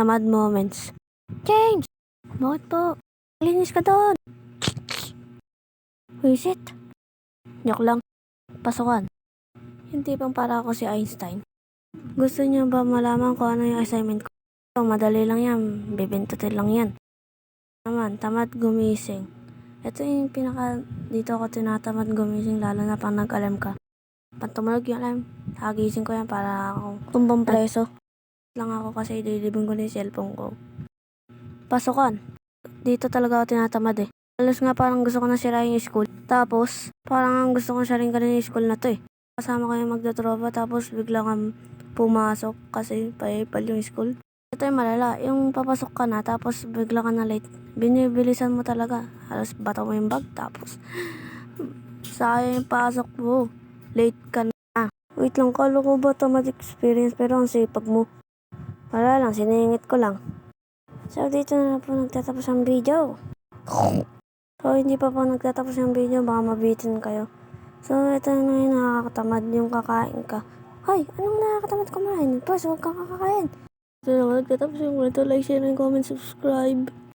tamad moments. James! Bakit po? Linis ka doon! Wisit? Joke lang. Pasukan. Yung tipong para ako si Einstein. Gusto niyo ba malaman kung ano yung assignment ko? Madali lang yan. Bibintutin lang yan. Naman, tamad gumising. Ito yung dito ako tinatamad gumising lalo na pang nag-alarm ka. Pag tumunog yung alarm, hagising ko yan para akong tumbang preso. Lang ako kasi dilibing ko na yung cellphone ko. Pasukan. Dito talaga ako tinatamad eh. Alas nga parang gusto ko na sirain yung school. Tapos, parang gusto ko siya rin ganun yung school na to eh. Kasama ko yung magdatropa tapos bigla kang pumasok kasi paipal yung school. Ito yung malala, yung papasok ka na tapos bigla ka na late. Binibilisan mo talaga. Halos bato mo yung bag tapos sayang yung pasok mo. Late ka na. Wait lang, kala ko ba tamad experience pero ang sipag mo. Wala lang, siningit ko lang. So dito na po nagtatapos ang video. So hindi pa po nagtatapos yung video, baka mabitin kayo. So ito na yung nakakatamad yung kakain ka. Hoy, anong nakakatamad kumain? Pas, huwag kang kakain. Ito na nagtatapos yung kwento, like, share, and comment, subscribe.